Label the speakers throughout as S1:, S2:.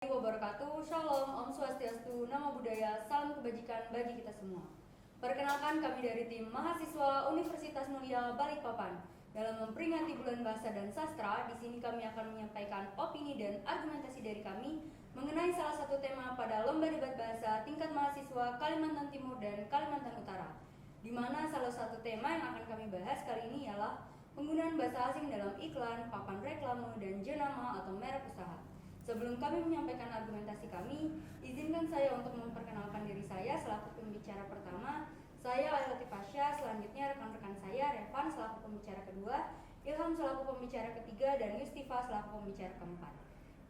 S1: Wabarakatuh. Shalom, Om Swastiastu, Namo Buddhaya, salam kebajikan bagi kita semua. Perkenalkan, kami dari tim mahasiswa Universitas Mulia Balikpapan. Dalam memperingati Bulan Bahasa dan Sastra, di sini kami akan menyampaikan opini dan argumentasi dari kami mengenai salah satu tema pada Lomba Debat Bahasa tingkat mahasiswa Kalimantan Timur dan Kalimantan Utara. Di mana salah satu tema yang akan kami bahas kali ini ialah penggunaan bahasa asing dalam iklan, papan reklame, dan jenama atau merek usaha. Sebelum kami menyampaikan argumentasi kami, izinkan saya untuk memperkenalkan diri saya selaku pembicara pertama. Saya Laila Pasha, selanjutnya rekan-rekan saya Revan selaku pembicara kedua, Ilham selaku pembicara ketiga, dan Yustifa selaku pembicara keempat.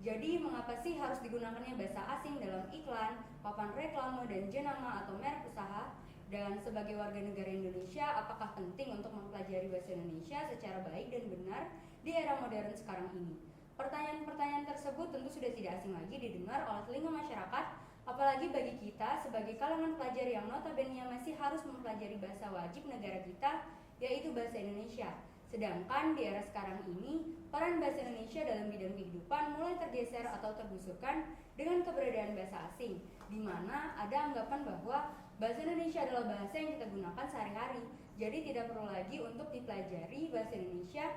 S1: Jadi, mengapa sih harus digunakannya bahasa asing dalam iklan, papan reklame, dan jenama atau merek usaha? Dan sebagai warga negara Indonesia, apakah penting untuk mempelajari bahasa Indonesia secara baik dan benar di era modern sekarang ini? Pertanyaan-pertanyaan tersebut tentu sudah tidak asing lagi didengar oleh telinga masyarakat, apalagi bagi kita sebagai kalangan pelajar yang notabene masih harus mempelajari bahasa wajib negara kita, yaitu bahasa Indonesia. Sedangkan di era sekarang ini, peran bahasa Indonesia dalam bidang kehidupan mulai tergeser atau tergusurkan dengan keberadaan bahasa asing, di mana ada anggapan bahwa bahasa Indonesia adalah bahasa yang kita gunakan sehari-hari, jadi tidak perlu lagi untuk dipelajari bahasa Indonesia.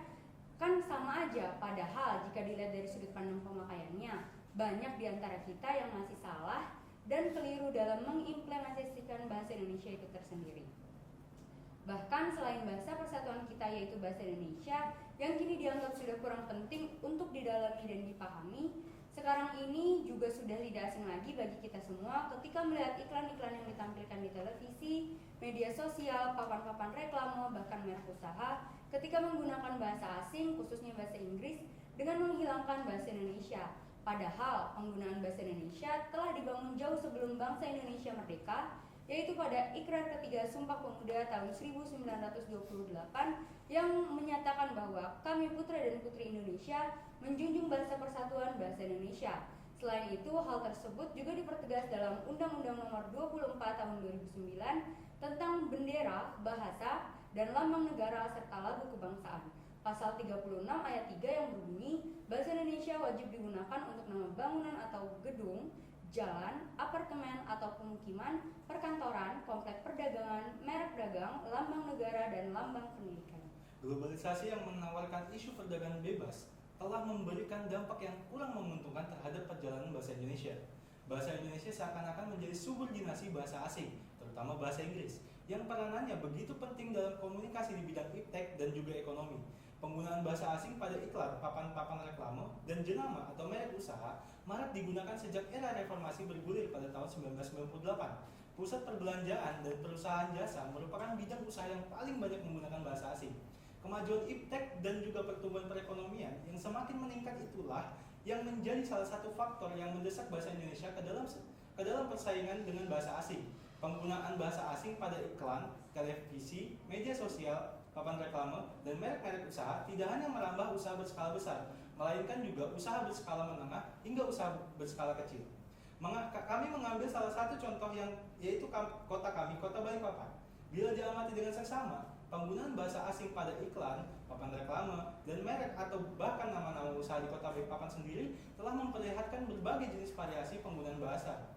S1: Kan sama aja, padahal jika dilihat dari sudut pandang pemakaiannya, banyak di antara kita yang masih salah dan keliru dalam mengimplementasikan bahasa Indonesia itu tersendiri. Bahkan selain bahasa persatuan kita yaitu bahasa Indonesia, yang kini dianggap sudah kurang penting untuk didalami dan dipahami, sekarang ini juga sudah tidak asing lagi bagi kita semua ketika melihat iklan-iklan yang ditampilkan di televisi, media sosial, papan-papan reklame, bahkan merek usaha, ketika menggunakan bahasa asing, khususnya bahasa Inggris, dengan menghilangkan bahasa Indonesia. Padahal penggunaan bahasa Indonesia telah dibangun jauh sebelum bangsa Indonesia merdeka, yaitu pada Ikrar Ketiga Sumpah Pemuda tahun 1928 yang menyatakan bahwa kami putra dan putri Indonesia menjunjung bahasa persatuan bahasa Indonesia. Selain itu, hal tersebut juga dipertegas dalam Undang-Undang Nomor 24 Tahun 2009 tentang bendera, bahasa, dan lambang negara serta lagu kebangsaan. Pasal 36 ayat 3 yang berbunyi, bahasa Indonesia wajib digunakan untuk nama bangunan atau gedung, jalan, apartemen atau pemukiman, perkantoran, komplek perdagangan, merek dagang, lambang negara, dan lambang pendidikan.
S2: Globalisasi yang menawarkan isu perdagangan bebas telah memberikan dampak yang kurang menguntungkan terhadap perjalanan bahasa Indonesia. Bahasa Indonesia seakan-akan menjadi subordinasi bahasa asing, terutama bahasa Inggris, yang peranannya begitu penting dalam komunikasi di bidang iptek dan juga ekonomi. Penggunaan bahasa asing pada iklan, papan-papan reklame, dan jenama atau merek usaha marak digunakan sejak era reformasi bergulir pada tahun 1998. Pusat perbelanjaan dan perusahaan jasa merupakan bidang usaha yang paling banyak menggunakan bahasa asing. Kemajuan iptek dan juga pertumbuhan perekonomian yang semakin meningkat itulah yang menjadi salah satu faktor yang mendesak bahasa Indonesia ke dalam persaingan dengan bahasa asing. Penggunaan bahasa asing pada iklan, televisi, media sosial, papan reklame, dan merek-merek usaha tidak hanya merambah usaha berskala besar, melainkan juga usaha berskala menengah hingga usaha berskala kecil. Kami mengambil salah satu contoh yaitu kota kami, Kota Balikpapan. Bila diamati dengan seksama, penggunaan bahasa asing pada iklan, papan reklame, dan merek atau bahkan nama-nama usaha di Kota Balikpapan sendiri telah memperlihatkan berbagai jenis variasi penggunaan bahasa.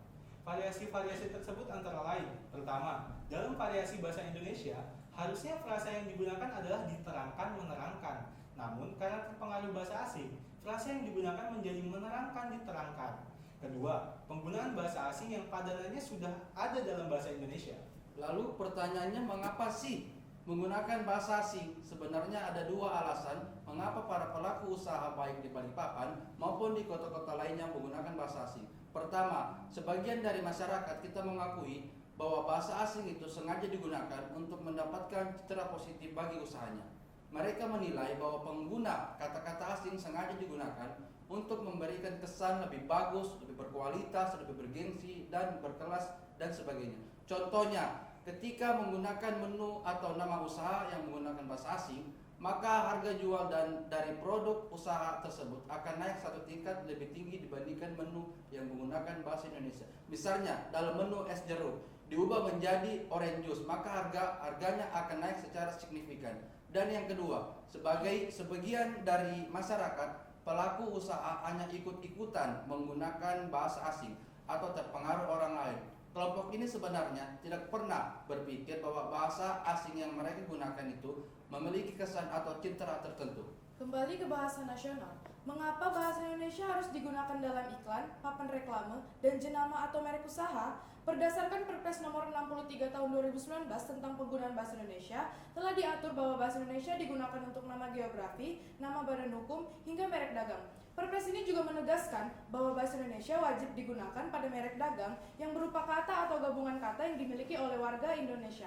S2: Variasi-variasi tersebut antara lain, pertama, dalam variasi bahasa Indonesia, harusnya frasa yang digunakan adalah diterangkan, menerangkan. Namun, karena terpengaruh bahasa asing, frasa yang digunakan menjadi menerangkan, diterangkan. Kedua, penggunaan bahasa asing yang padanannya sudah ada dalam bahasa Indonesia.
S3: Lalu pertanyaannya, mengapa sih menggunakan bahasa asing? Sebenarnya ada dua alasan mengapa para pelaku usaha baik di Balikpapan maupun di kota-kota lainnya menggunakan bahasa asing. Pertama, sebagian dari masyarakat kita mengakui bahwa bahasa asing itu sengaja digunakan untuk mendapatkan citra positif bagi usahanya. Mereka menilai bahwa pengguna kata-kata asing sengaja digunakan untuk memberikan kesan lebih bagus, lebih berkualitas, lebih bergengsi, dan berkelas, dan sebagainya. Contohnya, ketika menggunakan menu atau nama usaha yang menggunakan bahasa asing, maka harga jual dan dari produk usaha tersebut akan naik satu tingkat lebih tinggi dibandingkan menu yang menggunakan bahasa Indonesia. Misalnya, dalam menu es jeruk diubah menjadi orange juice, maka harganya akan naik secara signifikan. Dan yang kedua, sebagian dari masyarakat pelaku usaha hanya ikut-ikutan menggunakan bahasa asing atau terpengaruh orang lain. Kelompok ini sebenarnya tidak pernah berpikir bahwa bahasa asing yang mereka gunakan itu memiliki kesan atau citra tertentu.
S4: Kembali ke bahasa nasional, mengapa bahasa Indonesia harus digunakan dalam iklan, papan reklame, dan jenama atau merek usaha? Berdasarkan Perpres nomor 63 tahun 2019 tentang penggunaan bahasa Indonesia, telah diatur bahwa bahasa Indonesia digunakan untuk nama geografi, nama badan hukum, hingga merek dagang. Perpres ini juga menegaskan bahwa bahasa Indonesia wajib digunakan pada merek dagang yang berupa kata atau gabungan kata yang dimiliki oleh warga Indonesia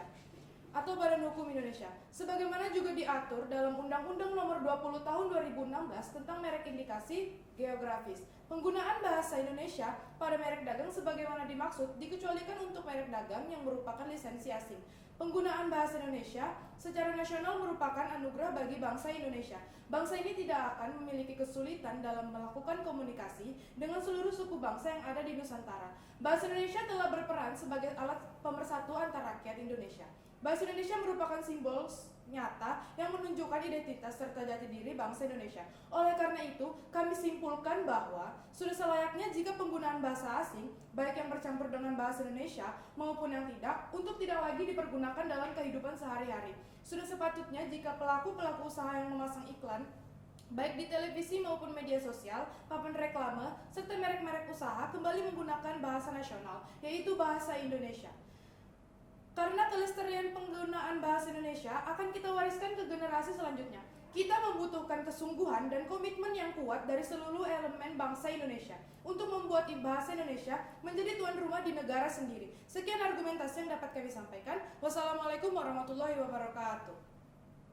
S4: atau Badan Hukum Indonesia, sebagaimana juga diatur dalam Undang-Undang Nomor 20 Tahun 2016 tentang merek indikasi geografis. Penggunaan bahasa Indonesia pada merek dagang sebagaimana dimaksud dikecualikan untuk merek dagang yang merupakan lisensi asing. Penggunaan bahasa Indonesia secara nasional merupakan anugerah bagi bangsa Indonesia. Bangsa ini tidak akan memiliki kesulitan dalam melakukan komunikasi dengan seluruh suku bangsa yang ada di Nusantara. Bahasa Indonesia telah berperan sebagai alat pemersatu antar rakyat Indonesia. Bahasa Indonesia merupakan simbol nyata yang menunjukkan identitas serta jati diri bangsa Indonesia. Oleh karena itu, kami simpulkan bahwa sudah selayaknya jika penggunaan bahasa asing, baik yang bercampur dengan bahasa Indonesia maupun yang tidak, untuk tidak lagi dipergunakan dalam kehidupan sehari-hari. Sudah sepatutnya jika pelaku-pelaku usaha yang memasang iklan, baik di televisi maupun media sosial, papan reklame, serta merek-merek usaha kembali menggunakan bahasa nasional, yaitu bahasa Indonesia. Karena kelestarian penggunaan bahasa Indonesia akan kita wariskan ke generasi selanjutnya. Kita membutuhkan kesungguhan dan komitmen yang kuat dari seluruh elemen bangsa Indonesia untuk membuat bahasa Indonesia menjadi tuan rumah di negara sendiri. Sekian argumentasi yang dapat kami sampaikan. Wassalamualaikum warahmatullahi wabarakatuh.